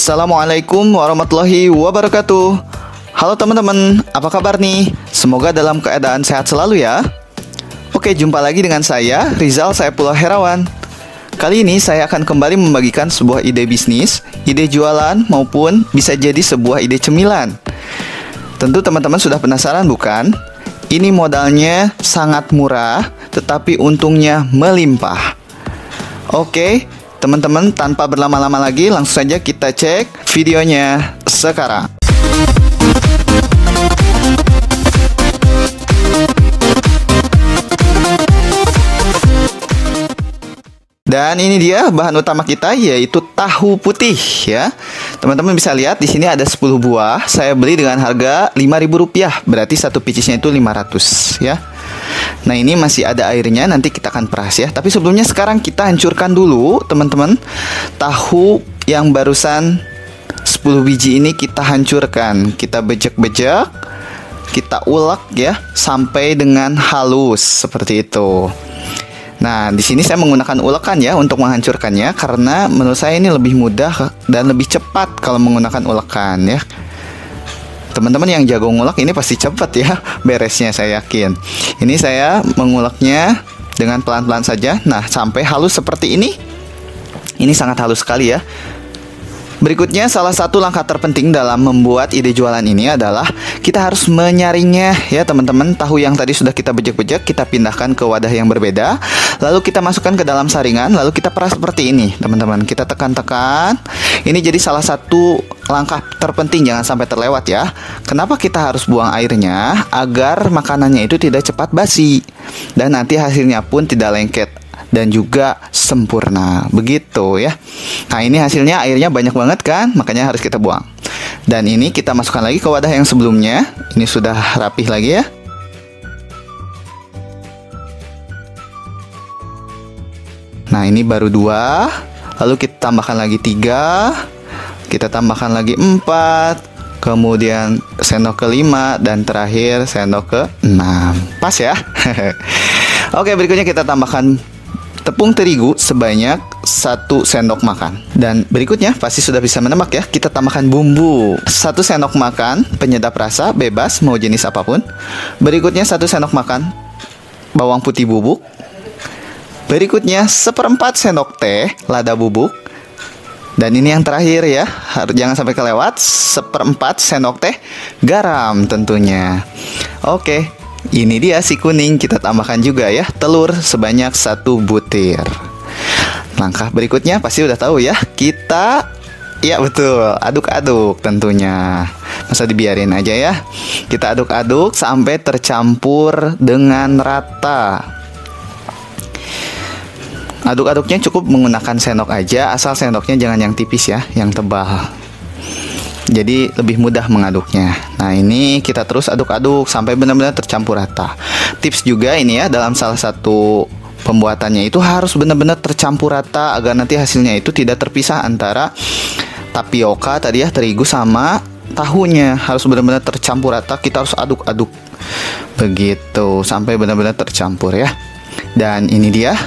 Assalamualaikum warahmatullahi wabarakatuh. Halo teman-teman, apa kabar nih? Semoga dalam keadaan sehat selalu ya. Oke, jumpa lagi dengan saya, Rizal Saifullah Herawan. Kali ini saya akan kembali membagikan sebuah ide bisnis, ide jualan, maupun bisa jadi sebuah ide cemilan. Tentu teman-teman sudah penasaran bukan? Ini modalnya sangat murah, tetapi untungnya melimpah. Oke, teman-teman, tanpa berlama-lama lagi, langsung saja kita cek videonya sekarang. Dan ini dia bahan utama kita, yaitu tahu putih ya. Teman-teman bisa lihat di sini ada 10 buah. Saya beli dengan harga Rp5.000, berarti satu picisnya itu 500 ya. Nah, ini masih ada airnya, nanti kita akan peras ya. Tapi sebelumnya sekarang kita hancurkan dulu teman-teman. Tahu yang barusan 10 biji ini kita hancurkan. Kita bejek-bejek, kita ulek ya sampai dengan halus seperti itu. Nah, di sini saya menggunakan ulekan ya untuk menghancurkannya, karena menurut saya ini lebih mudah dan lebih cepat kalau menggunakan ulekan ya. Teman-teman yang jago ngulek ini pasti cepat ya beresnya, saya yakin. Ini saya menguleknya dengan pelan-pelan saja. Nah, sampai halus seperti ini. Ini sangat halus sekali ya. Berikutnya, salah satu langkah terpenting dalam membuat ide jualan ini adalah kita harus menyaringnya ya teman-teman. Tahu yang tadi sudah kita bejek-bejek, kita pindahkan ke wadah yang berbeda. Lalu kita masukkan ke dalam saringan, lalu kita peras seperti ini teman-teman. Kita tekan-tekan. Ini jadi salah satu langkah terpenting, jangan sampai terlewat ya. Kenapa kita harus buang airnya? Agar makanannya itu tidak cepat basi. Dan nanti hasilnya pun tidak lengket dan juga sempurna, begitu ya. Nah, ini hasilnya airnya banyak banget kan, makanya harus kita buang. Dan ini kita masukkan lagi ke wadah yang sebelumnya. Ini sudah rapih lagi ya. Nah, ini baru 2. Lalu kita tambahkan lagi 3. Kita tambahkan lagi 4. Kemudian sendok ke-5. Dan terakhir sendok ke-6. Pas ya. Oke, berikutnya kita tambahkan tepung terigu sebanyak 1 sendok makan. Dan berikutnya pasti sudah bisa menebak ya. Kita tambahkan bumbu 1 sendok makan penyedap rasa, bebas mau jenis apapun. Berikutnya 1 sendok makan bawang putih bubuk. Berikutnya 1/4 sendok teh lada bubuk. Dan ini yang terakhir ya, jangan sampai kelewat, 1/4 sendok teh garam tentunya. Oke. Ini dia si kuning, kita tambahkan juga ya telur sebanyak 1 butir. Langkah berikutnya pasti udah tahu ya. Kita, ya betul, aduk-aduk tentunya. Masa dibiarin aja ya. Kita aduk-aduk sampai tercampur dengan rata. Aduk-aduknya cukup menggunakan sendok aja, asal sendoknya jangan yang tipis ya, yang tebal. Jadi lebih mudah mengaduknya. Nah, ini kita terus aduk-aduk sampai benar-benar tercampur rata. Tips juga ini ya, dalam salah satu pembuatannya itu harus benar-benar tercampur rata agar nanti hasilnya itu tidak terpisah antara tapioka tadi ya, terigu sama tahunya. Harus benar-benar tercampur rata, kita harus aduk-aduk. Begitu, sampai benar-benar tercampur ya. Dan ini dia,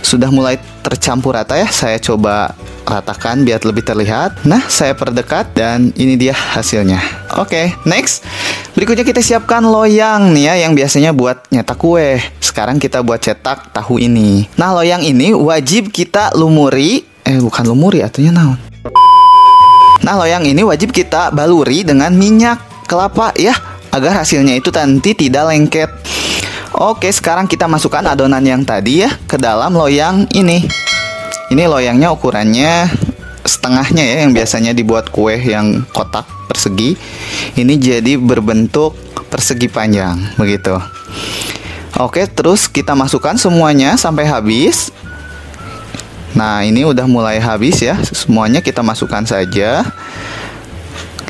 sudah mulai tercampur rata ya. Saya coba ratakan biar lebih terlihat. Nah, saya perdekat dan ini dia hasilnya. Oke, next. Berikutnya kita siapkan loyang nih ya, yang biasanya buat nyetak kue. Sekarang kita buat cetak tahu ini. Nah, loyang ini wajib kita lumuri. Bukan lumuri, artinya naon. Nah, loyang ini wajib kita baluri dengan minyak kelapa ya, agar hasilnya itu nanti tidak lengket. Oke, sekarang kita masukkan adonan yang tadi ya ke dalam loyang ini. Ini loyangnya ukurannya setengahnya ya, yang biasanya dibuat kue yang kotak persegi. Ini jadi berbentuk persegi panjang, begitu. Oke, terus kita masukkan semuanya sampai habis. Nah, ini udah mulai habis ya. Semuanya kita masukkan saja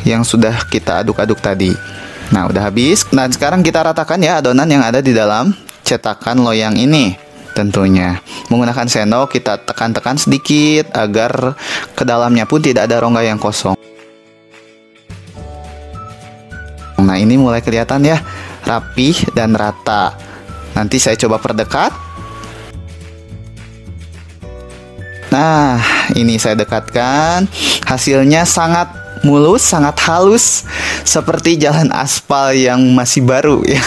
yang sudah kita aduk-aduk tadi. Nah, udah habis. Nah, sekarang kita ratakan ya adonan yang ada di dalam cetakan loyang ini. Tentunya menggunakan sendok kita tekan-tekan sedikit agar ke dalamnya pun tidak ada rongga yang kosong. Nah, ini mulai kelihatan ya, rapih dan rata. Nanti saya coba perdekat. Nah, Nah, ini saya dekatkan. Hasilnya sangat mulus, sangat halus, seperti jalan aspal yang masih baru ya.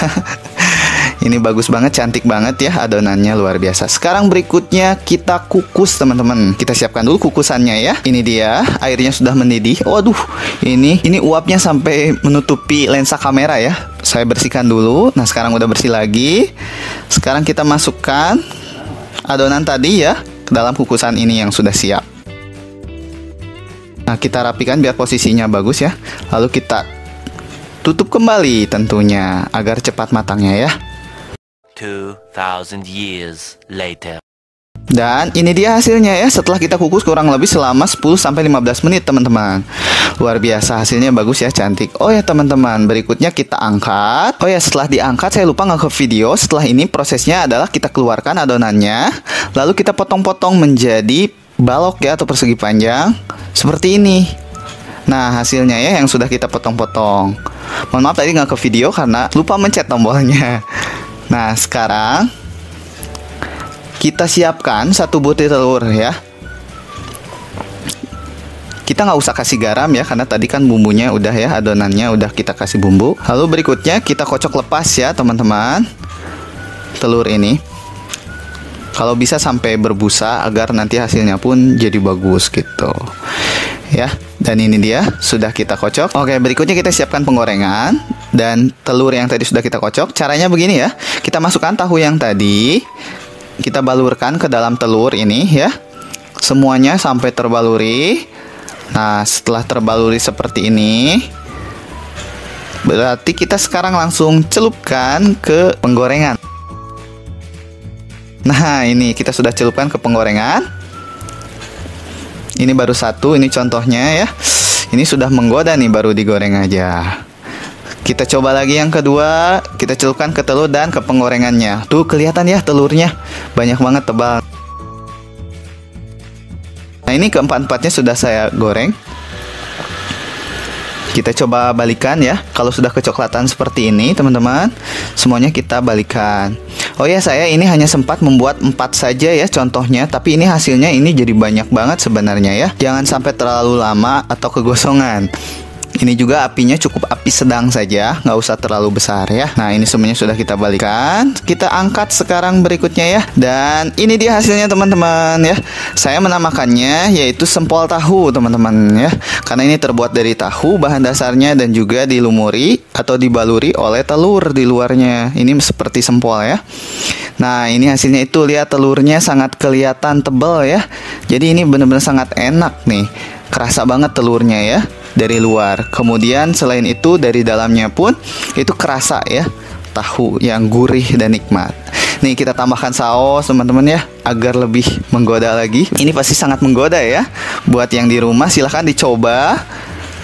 Ini bagus banget, cantik banget ya, adonannya luar biasa. Sekarang berikutnya kita kukus teman-teman. Kita siapkan dulu kukusannya ya. Ini dia, airnya sudah mendidih. Waduh, ini uapnya sampai menutupi lensa kamera ya. Saya bersihkan dulu. Nah, sekarang udah bersih lagi. Sekarang kita masukkan adonan tadi ya ke dalam kukusan ini yang sudah siap. Nah, kita rapikan biar posisinya bagus ya. Lalu kita tutup kembali tentunya agar cepat matangnya ya. 2000 years later. Dan ini dia hasilnya ya, setelah kita kukus kurang lebih selama 10-15 menit teman-teman. Luar biasa, hasilnya bagus ya, cantik. Oh ya teman-teman, berikutnya kita angkat. Oh ya, setelah diangkat saya lupa nge-ke video. Setelah ini prosesnya adalah kita keluarkan adonannya, lalu kita potong-potong menjadi balok ya, atau persegi panjang seperti ini. Nah, hasilnya ya yang sudah kita potong-potong. Mohon maaf tadi nggak ke video karena lupa mencet tombolnya. Nah, sekarang kita siapkan 1 butir telur ya. Kita nggak usah kasih garam ya, karena tadi kan bumbunya udah ya, adonannya udah kita kasih bumbu. Lalu berikutnya kita kocok lepas ya teman-teman, telur ini. Kalau bisa sampai berbusa agar nanti hasilnya pun jadi bagus gitu ya. Dan ini dia sudah kita kocok. Oke, berikutnya kita siapkan penggorengan dan telur yang tadi sudah kita kocok. Caranya begini ya, kita masukkan tahu yang tadi, kita balurkan ke dalam telur ini ya, semuanya sampai terbaluri. Nah, setelah terbaluri seperti ini, berarti kita sekarang langsung celupkan ke penggorengan. Nah, ini kita sudah celupkan ke penggorengan. Ini baru satu, ini contohnya ya. Ini sudah menggoda nih, baru digoreng aja. Kita coba lagi yang kedua, kita celupkan ke telur dan ke penggorengannya. Tuh kelihatan ya telurnya, banyak banget, tebal. Nah, ini keempat-empatnya sudah saya goreng. Kita coba balikan ya. Kalau sudah kecoklatan seperti ini teman-teman, semuanya kita balikan. Oh ya, saya ini hanya sempat membuat 4 saja ya contohnya, tapi ini hasilnya ini jadi banyak banget sebenarnya ya. Jangan sampai terlalu lama atau kegosongan. Ini juga apinya cukup api sedang saja, nggak usah terlalu besar ya. Nah, ini semuanya sudah kita balikan. Kita angkat sekarang berikutnya ya. Dan ini dia hasilnya teman-teman ya. Saya menamakannya yaitu sempol tahu teman-teman ya. Karena ini terbuat dari tahu bahan dasarnya dan juga dilumuri atau dibaluri oleh telur di luarnya. Ini seperti sempol ya. Nah, ini hasilnya itu, lihat telurnya sangat kelihatan tebal ya. Jadi ini benar-benar sangat enak nih. Kerasa banget telurnya ya dari luar. Kemudian selain itu dari dalamnya pun itu kerasa ya, tahu yang gurih dan nikmat. Nih, kita tambahkan saus teman-teman ya, agar lebih menggoda lagi. Ini pasti sangat menggoda ya. Buat yang di rumah silahkan dicoba,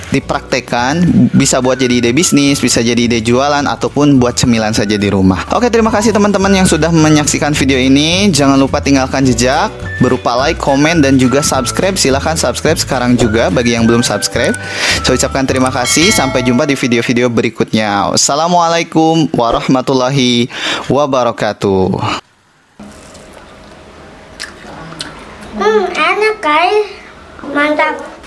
dipraktekkan. Bisa buat jadi ide bisnis, bisa jadi ide jualan, ataupun buat cemilan saja di rumah. Oke, terima kasih teman-teman yang sudah menyaksikan video ini. Jangan lupa tinggalkan jejak berupa like, komen, dan juga subscribe. Silahkan subscribe sekarang juga bagi yang belum subscribe. Saya ucapkan terima kasih. Sampai jumpa di video-video berikutnya. Wassalamualaikum warahmatullahi wabarakatuh. Enak guys, mantap.